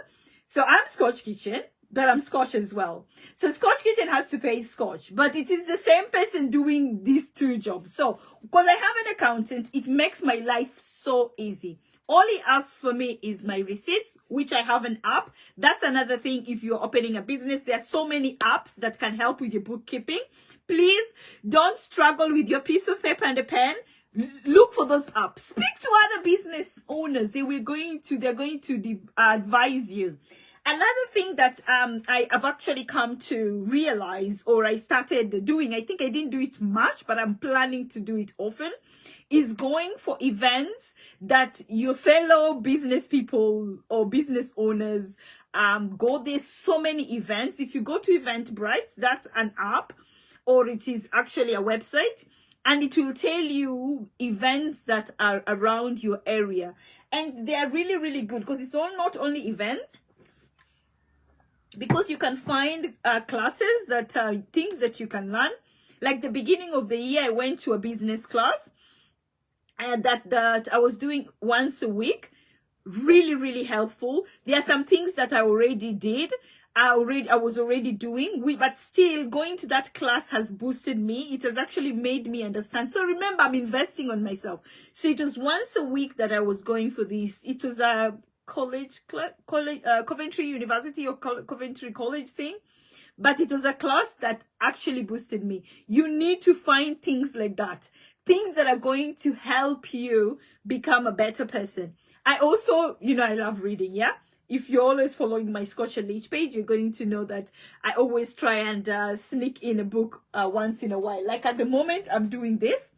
so I'm Scotch Kitchen, but I'm Scotch as well. So Scotch Kitchen has to pay Scotch, but it is the same person doing these two jobs. So because I have an accountant, it makes my life so easy. All he asks for me is my receipts, which I have an app. That's another thing. If you're opening a business, there are so many apps that can help with your bookkeeping. Please don't struggle with your piece of paper and a pen. Look for those apps. Speak to other business owners. They're going to advise you. Another thing that I have actually come to realize, or I started doing, I think I didn't do it much, but I'm planning to do it often, is going for events that your fellow business people or business owners go. There's so many events. If you go to Eventbrite, that's an app, or it is actually a website, and it will tell you events that are around your area. And they are really, really good, because it's not only events, because you can find classes that things that you can learn. Like the beginning of the year, I went to a business class that I was doing once a week. Really, really helpful. There are some things that I already did. I was already doing, but still going to that class has boosted me. It has actually made me understand. So remember, I'm investing on myself. So it was once a week that I was going for this. It was a Coventry University or Coventry College thing, but it was a class that actually boosted me. You need to find things like that, things that are going to help you become a better person. I also, I love reading. Yeah, if you're always following my Scotch and Leach page, you're going to know that I always try and sneak in a book once in a while. Like at the moment, I'm doing this.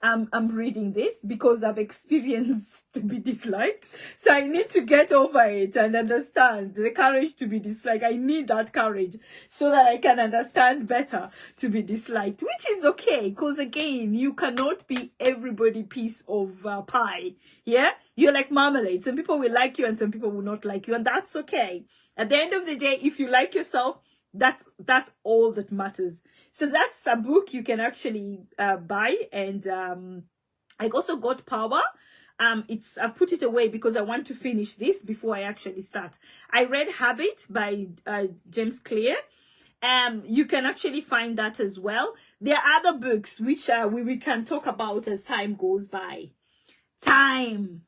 I'm reading this because I've experienced to be disliked. So I need to get over it and understand the courage to be disliked. I need that courage so that I can understand better to be disliked, which is okay. Because again, you cannot be everybody piece of pie. Yeah, you're like marmalade. Some people will like you and some people will not like you, and that's okay. At the end of the day, if you like yourself, that's all that matters. So that's a book you can actually buy. And I also got Power. I've put it away because I want to finish this before I actually start. I read Habit by James Clear. You can actually find that as well. There are other books which we can talk about as time goes by. Time.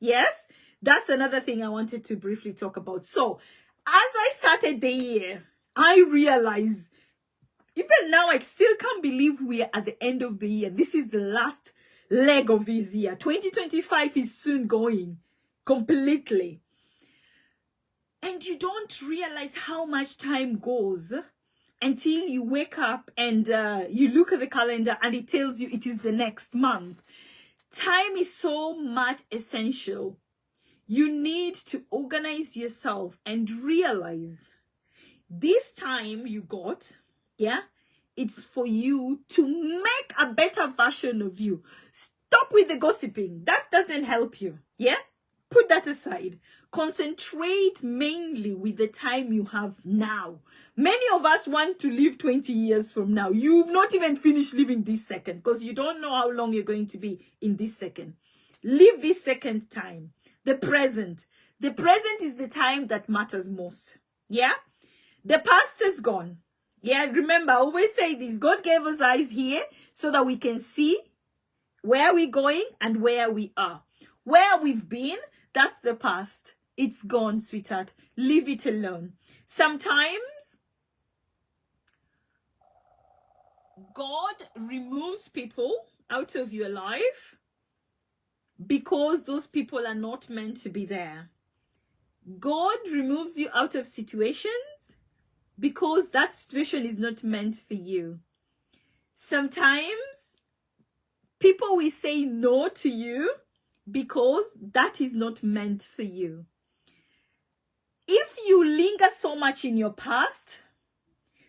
Yes, that's another thing I wanted to briefly talk about. So as I started the year, I realized, even now, I still can't believe we are at the end of the year. This is the last leg of this year. 2025 is soon going completely. And you don't realize how much time goes until you wake up and you look at the calendar and it tells you it is the next month. Time is so much essential. You need to organize yourself and realize this time you got, yeah, it's for you to make a better version of you. Stop with the gossiping. That doesn't help you, yeah? Put that aside. Concentrate mainly with the time you have now. Many of us want to live 20 years from now. You've not even finished living this second because you don't know how long you're going to be in this second. Live this second time. The present. The present is the time that matters most. Yeah? The past is gone. Yeah, remember, I always say this. God gave us eyes here so that we can see where we're going and where we are. Where we've been, that's the past. It's gone, sweetheart. Leave it alone. Sometimes God removes people out of your life because those people are not meant to be there. God removes you out of situations because that situation is not meant for you. Sometimes people will say no to you because that is not meant for you. If you linger so much in your past,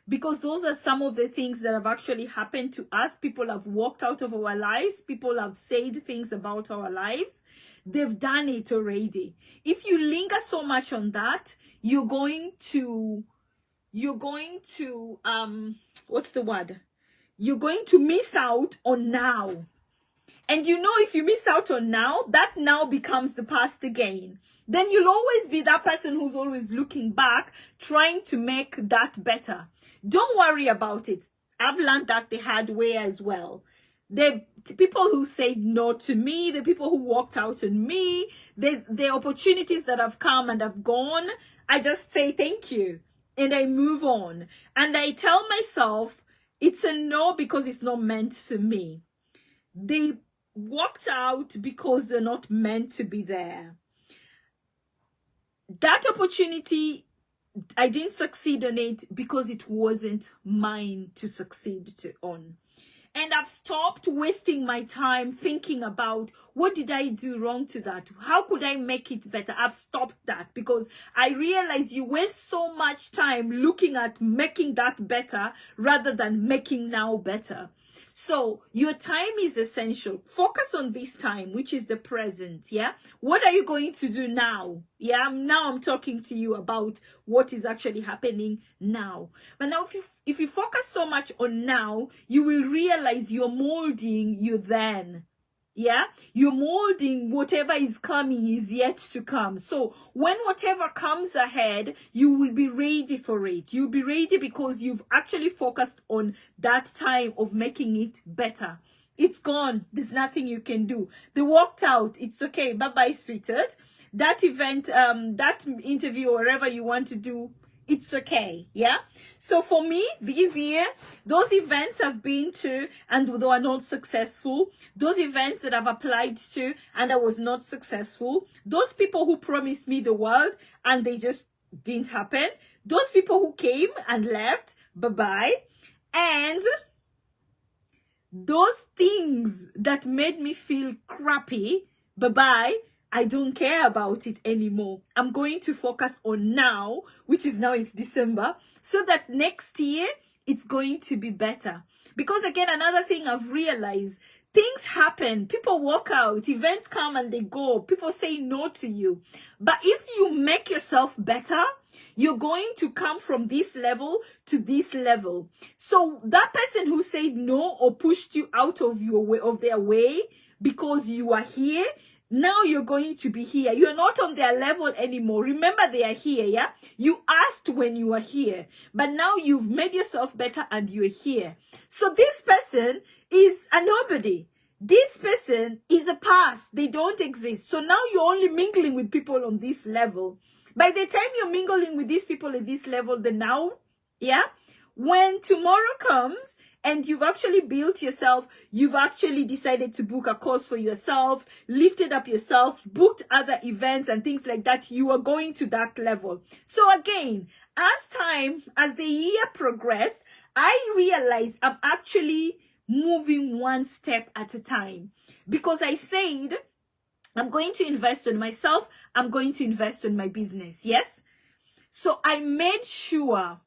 because those are some of the things that have actually happened to us. People have walked out of our lives. People have said things about our lives. They've done it already. If you linger so much on that, you're going to what's the word? You're going to miss out on now. And you know, if you miss out on now, that now becomes the past again. Then you'll always be that person who's always looking back, trying to make that better. Don't worry about it. I've learned that the hard way as well. The people who said no to me, the people who walked out on me, the opportunities that have come and have gone, I just say thank you. And I move on. And I tell myself, it's a no because it's not meant for me. They walked out because they're not meant to be there. That opportunity, I didn't succeed on it because it wasn't mine to succeed on. And I've stopped wasting my time thinking about what did I do wrong to that? How could I make it better? I've stopped that because I realize you waste so much time looking at making that better rather than making now better. So your time is essential. Focus on this time, which is the present. Yeah. What are you going to do now? Yeah. Now I'm talking to you about what is actually happening now. But now if you focus so much on now, you will realize you're molding you then. Yeah, you're molding whatever is coming is yet to come. So when whatever comes ahead, you will be ready for it. You'll be ready because you've actually focused on that time of making it better. It's gone. There's nothing you can do. They walked out. It's okay. Bye-bye, sweetheart. That event, that interview or whatever you want to do, it's okay. Yeah. So for me, this year, those events I've been to and they are not successful, those events that I've applied to and I was not successful, those people who promised me the world and they just didn't happen, those people who came and left, bye-bye, and those things that made me feel crappy, bye-bye, I don't care about it anymore. I'm going to focus on now, which is now it's December, so that next year it's going to be better. Because again, another thing I've realized, things happen, people walk out, events come and they go, people say no to you. But if you make yourself better, you're going to come from this level to this level. So that person who said no or pushed you out of your way, of their way, because you are here, now you're going to be here. You're not on their level anymore. Remember, they are here, yeah? You asked when you were here, but now you've made yourself better and you're here. So this person is a nobody. This person is a past. They don't exist. So now you're only mingling with people on this level. By the time you're mingling with these people at this level, the now, yeah? When tomorrow comes and you've actually built yourself, you've actually decided to book a course for yourself, lifted up yourself, booked other events and things like that, you are going to that level. So again, as the year progressed, I realized I'm actually moving one step at a time. Because I said, I'm going to invest in myself, I'm going to invest in my business, yes? So I made sure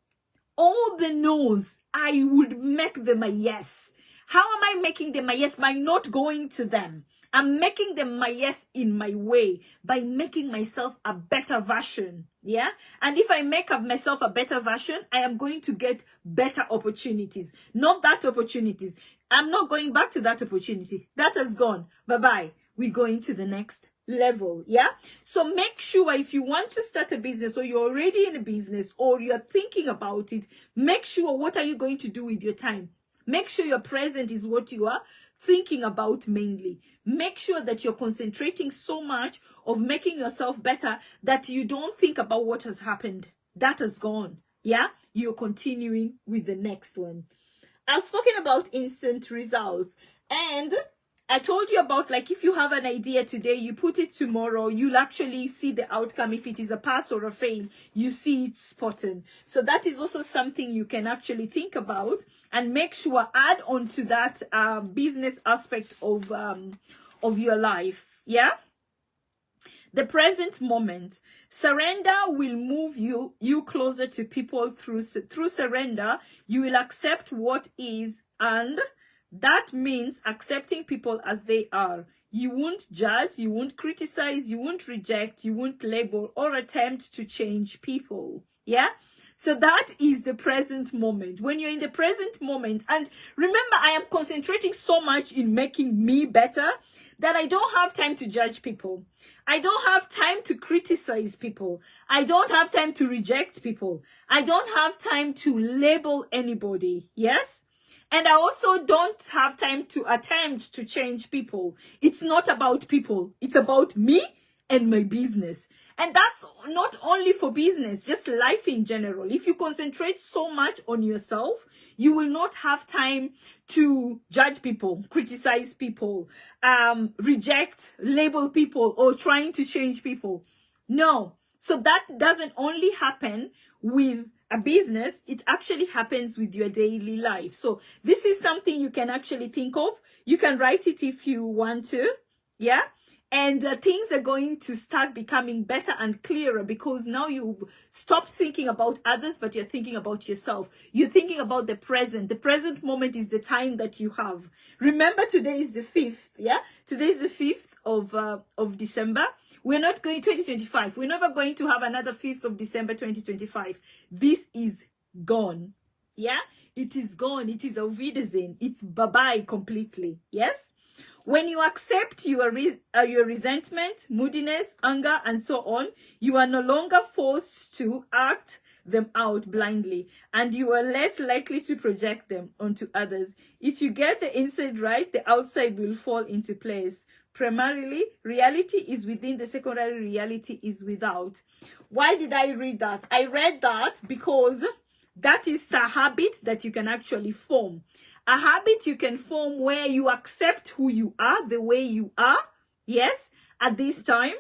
all the no's, I would make them a yes. How am I making them a yes? By not going to them. I'm making them my yes in my way, by making myself a better version. Yeah. And if I make of myself a better version, I am going to get better opportunities. Not that opportunities. I'm not going back to that opportunity. That has gone. Bye-bye. We're going to the next level. Yeah. So make sure if you want to start a business or you're already in a business or you're thinking about it, make sure what are you going to do with your time? Make sure your present is what you are thinking about mainly. Make sure that you're concentrating so much of making yourself better that you don't think about what has happened. That has gone. Yeah. You're continuing with the next one. I've spoken about instant results, and I told you about, like, if you have an idea today, you put it tomorrow, you'll actually see the outcome. If it is a pass or a fail, you see it spotted. So that is also something you can actually think about and make sure add on to that business aspect of your life. Yeah. The present moment. Surrender will move you closer to people. Through surrender, you will accept what is, and that means accepting people as they are. You won't judge, you won't criticize, you won't reject, you won't label or attempt to change people. Yeah? So that is the present moment. When you're in the present moment, and remember, I am concentrating so much in making me better that I don't have time to judge people. I don't have time to criticize people. I don't have time to reject people. I don't have time to label anybody. Yes? And I also don't have time to attempt to change people. It's not about people. It's about me and my business. And that's not only for business, just life in general. If you concentrate so much on yourself, you will not have time to judge people, criticize people, reject, label people, or trying to change people. No. So that doesn't only happen with a business, it actually happens with your daily life. So this is something you can actually think of. You can write it if you want to. Yeah. And things are going to start becoming better and clearer because now you stop thinking about others, but you're thinking about yourself. You're thinking about the present. The present moment is the time that you have. Remember, today is the 5th. Yeah. Today is the 5th of December. We're not going 2025. We're never going to have another 5th of December 2025. This is gone. Yeah, it is gone. It is auf Wiedersehen. It's bye-bye completely. Yes. When you accept your resentment, moodiness, anger, and so on, you are no longer forced to act them out blindly, and you are less likely to project them onto others. If you get the inside right, the outside will fall into place. primarily reality is within, the secondary reality is without. Why did I read that? I read that because that is a habit that you can actually form. A habit you can form where you accept who you are, the way you are, yes, at this time.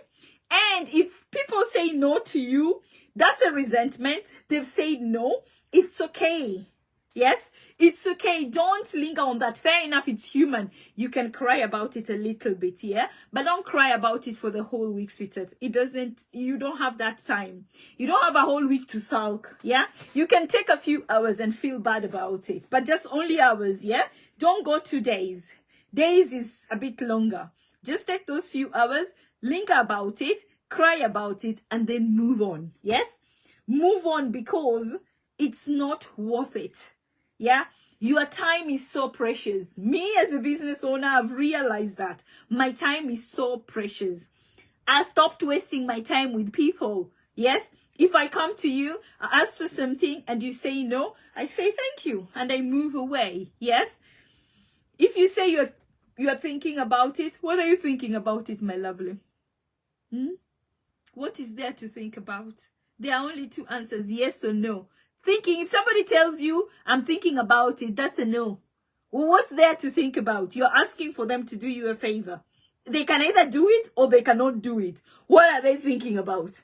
And if people say no to you, that's a resentment. They've said no. It's okay. Yes, it's okay. Don't linger on that. Fair enough, it's human. You can cry about it a little bit, yeah? But don't cry about it for the whole week, sweetheart. You don't have that time. You don't have a whole week to sulk, yeah? You can take a few hours and feel bad about it, but just only hours, yeah? Don't go 2 days. Days is a bit longer. Just take those few hours, linger about it, cry about it, and then move on, yes? Move on, because it's not worth it. Yeah, your time is so precious. Me as a business owner, I've realized that my time is so precious. I stopped wasting my time with people. Yes, if I come to you, I ask for something and you say no, I say thank you and I move away. Yes, if you say you're thinking about it, what are you thinking about it, my lovely? What is there to think about? There are only two answers, yes or no. Thinking, if somebody tells you, I'm thinking about it, that's a no. Well, what's there to think about? You're asking for them to do you a favor. They can either do it or they cannot do it. What are they thinking about?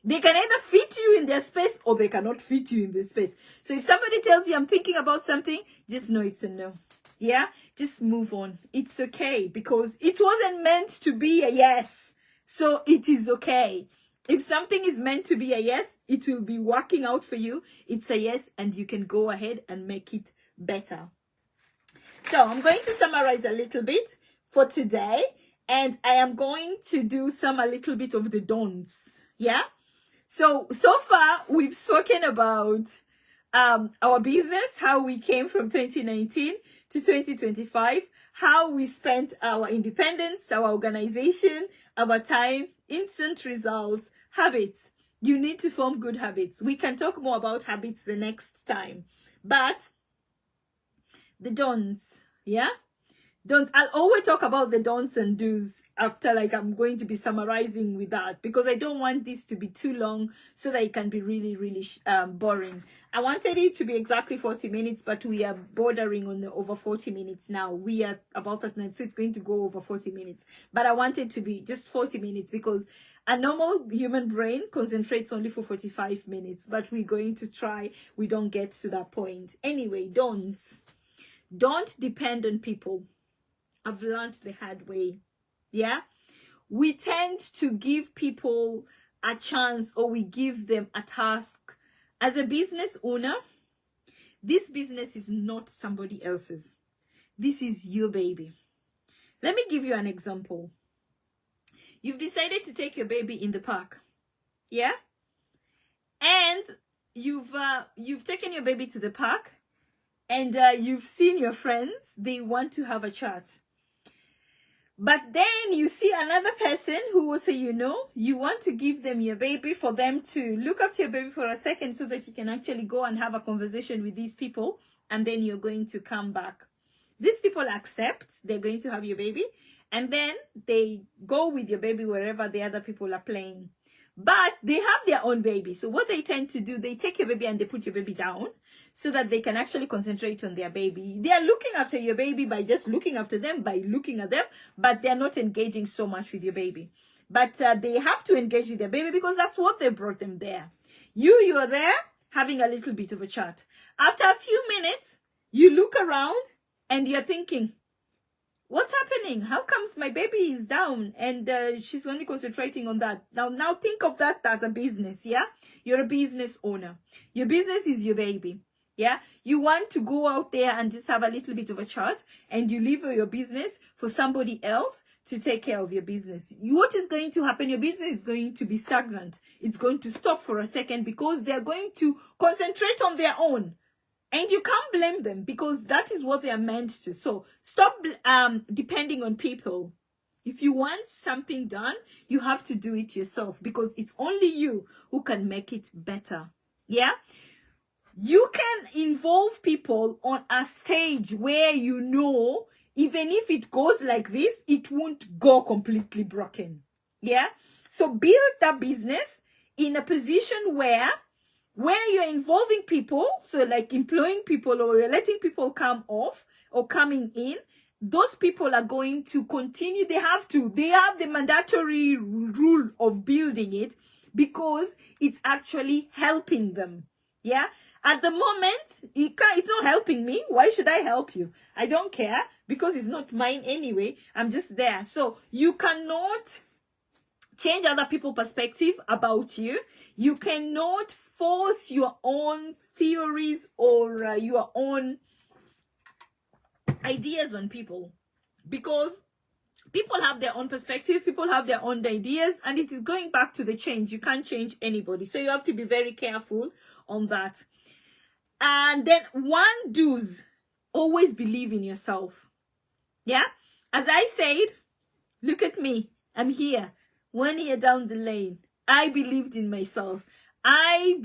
They can either fit you in their space or they cannot fit you in their space. So if somebody tells you, I'm thinking about something, just know it's a no. Yeah? Just move on. It's okay, because it wasn't meant to be a yes. So it is okay. If something is meant to be a yes, it will be working out for you. It's a yes, and you can go ahead and make it better. So I'm going to summarize a little bit for today, and I am going to do a little bit of the don'ts. Yeah. So far we've spoken about our business, how we came from 2019 to 2025, how we spent our independence, our organization, our time, instant results, habits. You need to form good habits. We can talk more about habits the next time, but the don'ts, yeah? Don'ts. I'll always talk about the don'ts and do's after, like, I'm going to be summarizing with that, because I don't want this to be too long so that it can be really, really boring. I wanted it to be exactly 40 minutes, but we are bordering on the over 40 minutes now. We are about that night, so it's going to go over 40 minutes. But I want it to be just 40 minutes because a normal human brain concentrates only for 45 minutes, but we're going to try we don't get to that point. Anyway, don'ts. Don't depend on people. I've learned the hard way. Yeah, we tend to give people a chance, or we give them a task. As a business owner, this business is not somebody else's. This is your baby. Let me give you an example. You've decided to take your baby in the park. Yeah, and you've taken your baby to the park, and you've seen your friends. They want to have a chat. But then you see another person who also, you want to give them your baby, for them to look after your baby for a second so that you can actually go and have a conversation with these people, and then you're going to come back. These people accept they're going to have your baby, and then they go with your baby wherever the other people are playing. But they have their own baby. So what they tend to do, they take your baby and they put your baby down so that they can actually concentrate on their baby. They are looking after your baby by just looking after them, by looking at them, but they're not engaging so much with your baby. But they have to engage with their baby because that's what they brought them there. You're there having a little bit of a chat. After a few minutes, you look around and you're thinking, what's happening? How comes my baby is down and she's only concentrating on that? Now think of that as a business, yeah? You're a business owner. Your business is your baby, yeah? You want to go out there and just have a little bit of a chat, and you leave your business for somebody else to take care of your business. What is going to happen? Your business is going to be stagnant. It's going to stop for a second because they're going to concentrate on their own. And you can't blame them because that is what they are meant to. So stop depending on people. If you want something done, you have to do it yourself because it's only you who can make it better. Yeah? You can involve people on a stage where even if it goes like this, it won't go completely broken. Yeah. So build that business in a position where you're involving people, so like employing people, or you're letting people come off or coming in. Those people are going to continue. They have the mandatory rule of building it because it's actually helping them. Yeah. At the moment, it's not helping me. Why should I help you? I don't care, because it's not mine anyway. I'm just there. So you cannot change other people's perspective about you. You cannot force your own theories or your own ideas on people, because people have their own perspective, people have their own ideas, and it is going back to the change. You can't change anybody. So you have to be very careful on that. And then one do's, always believe in yourself. Yeah. As I said, look at me. I'm here. 1 year down the lane. I believed in myself. I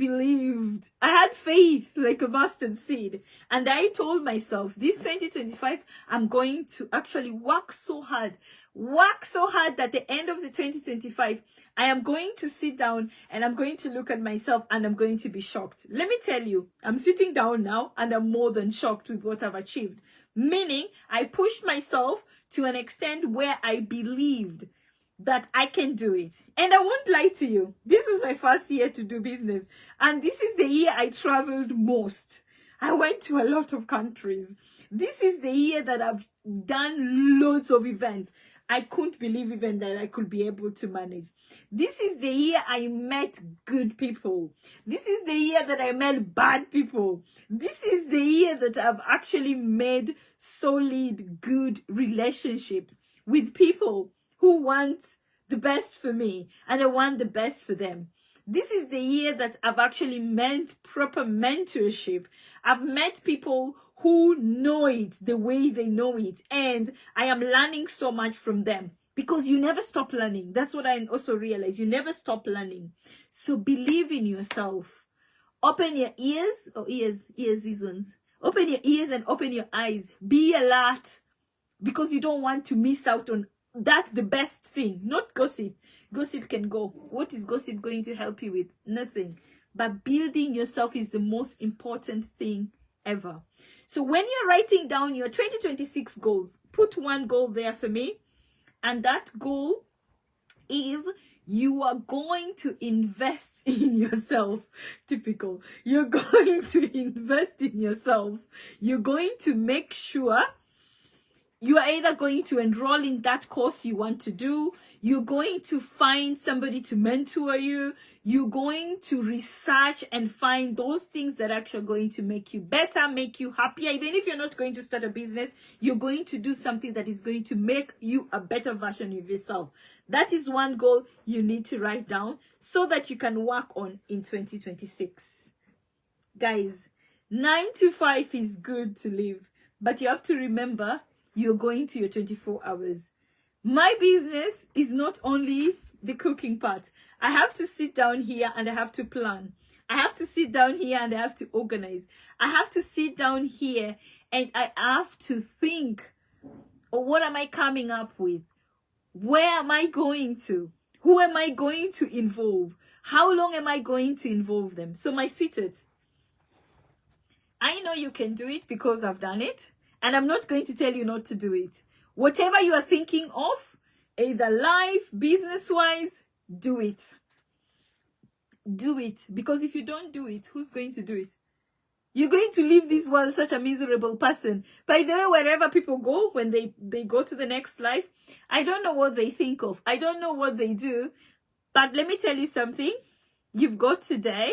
had faith like a mustard seed. And I told myself, this 2025, I'm going to actually work so hard that at the end of the 2025, I am going to sit down and I'm going to look at myself and I'm going to be shocked. Let me tell you, I'm sitting down now and I'm more than shocked with what I've achieved. Meaning, I pushed myself to an extent where I believed that I can do it. And I won't lie to you, this is my first year to do business, and this is the year I traveled most. I went to a lot of countries. This is the year that I've done loads of events. I couldn't believe even that I could be able to manage. This is the year I met good people. This is the year that I met bad people. This is the year that I've actually made solid, good relationships with people who want the best for me, and I want the best for them. This is the year that I've actually met proper mentorship. I've met people who know it the way they know it, and I am learning so much from them, because you never stop learning. That's what I also realized. You never stop learning. So believe in yourself. Open your ears, these ones. Open your ears and open your eyes. Be alert, because you don't want to miss out on that, the best thing. Not gossip. Gossip can go. What is gossip going to help you with? Nothing. But building yourself is the most important thing ever. So when you're writing down your 2026 goals, put one goal there for me. And that goal is, you are going to invest in yourself. Typical. You're going to invest in yourself. You're going to make sure you are either going to enroll in that course you want to do, you're going to find somebody to mentor you, you're going to research and find those things that are actually going to make you better, make you happier. Even if you're not going to start a business, you're going to do something that is going to make you a better version of yourself. That is one goal you need to write down so that you can work on in 2026. Guys, 9 to 5 is good to live, but you have to remember, you're going to your 24 hours. My business is not only the cooking part. I have to sit down here and I have to plan. I have to sit down here and I have to organize. I have to sit down here and I have to think, oh, what am I coming up with? Where am I going to? Who am I going to involve? How long am I going to involve them? So my sweethearts, I know you can do it because I've done it. And I'm not going to tell you not to do it. Whatever you are thinking of, either life, business-wise, do it. Do it. Because if you don't do it, who's going to do it? You're going to leave this world such a miserable person. By the way, wherever people go, when they go to the next life, I don't know what they think of. I don't know what they do. But let me tell you something. You've got today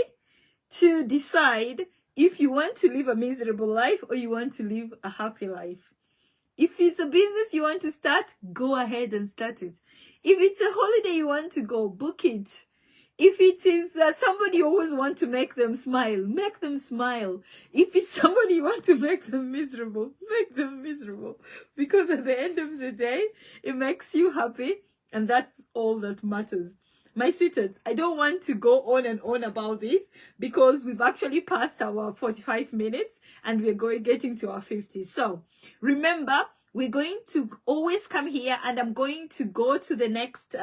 to decide if you want to live a miserable life or you want to live a happy life. If it's a business you want to start, go ahead and start it. If it's a holiday you want to go, book it. If it is somebody you always want to make them smile, make them smile. If it's somebody you want to make them miserable, make them miserable. Because at the end of the day, it makes you happy, and that's all that matters. My sweethearts, I don't want to go on and on about this because we've actually passed our 45 minutes and we're getting to our 50. So remember, we're going to always come here, and I'm going to go to the next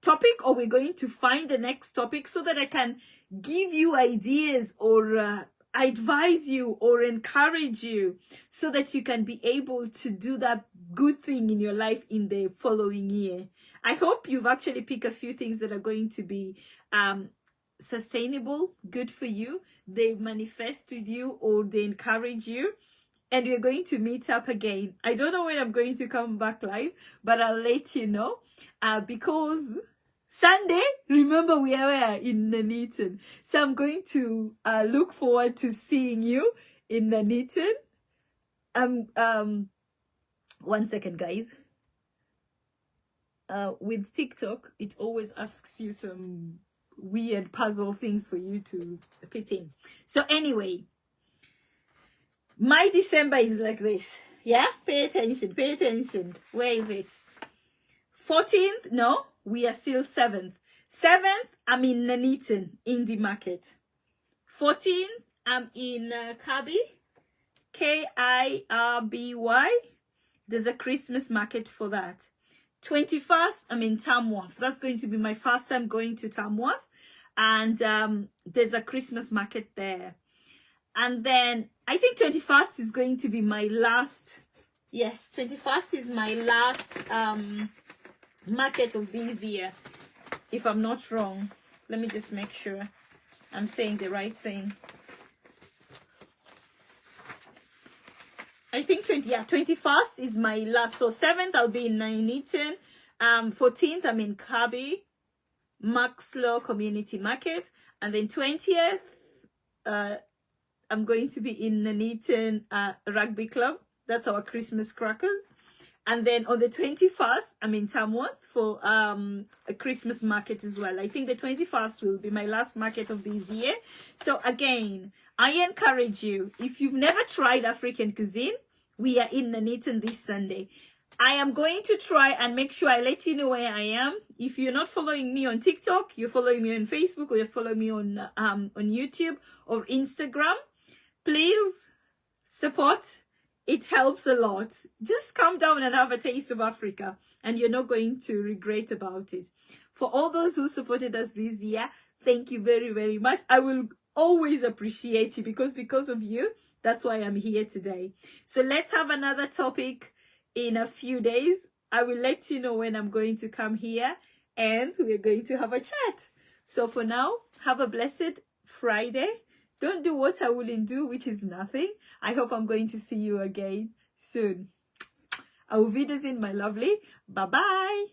topic, or we're going to find the next topic, so that I can give you ideas, or advise you, or encourage you, so that you can be able to do that good thing in your life in the following year. I hope you've actually picked a few things that are going to be sustainable, good for you. They manifest with you, or they encourage you. And we're going to meet up again. I don't know when I'm going to come back live, but I'll let you know. Because Sunday, remember, we are in Nuneaton. So I'm going to look forward to seeing you in Nuneaton. 1 second, guys. With TikTok, it always asks you some weird puzzle things for you to fit in. So anyway, my December is like this. Yeah, pay attention, pay attention. Where is it? 14th, no, we are still 7th. 7th, I'm in Nuneaton, Indie Market. 14th, I'm in Kirby, Kirby. There's a Christmas market for that. 21st, I'm in Tamworth. That's going to be my first time going to Tamworth. And there's a Christmas market there. And then I think 21st is going to be my last. Yes, 21st is my last market of this year, if I'm not wrong. Let me just make sure I'm saying the right thing. I think 21st is my last. So 7th, I'll be in Nuneaton. 14th, I'm in Kirby, Maxlow Community Market. And then 20th, I'm going to be in Nuneaton Rugby Club. That's our Christmas crackers. And then on the 21st, I'm in Tamworth for a Christmas market as well. I think the 21st will be my last market of this year. So again, I encourage you, if you've never tried African cuisine, we are in Nuneaton this Sunday. I am going to try and make sure I let you know where I am. If you're not following me on TikTok, you're following me on Facebook, or you're following me on YouTube or Instagram, please support. It helps a lot. Just come down and have a taste of Africa, and you're not going to regret about it. For all those who supported us this year, thank you very, very much. I will always appreciate you, because of you, that's why I'm here today. So let's have another topic in a few days. I will let you know when I'm going to come here, and we're going to have a chat. So for now, have a blessed Friday. Don't do what I wouldn't do, which is nothing. I hope I'm going to see you again soon. Auf Wiedersehen, my lovely. Bye-bye.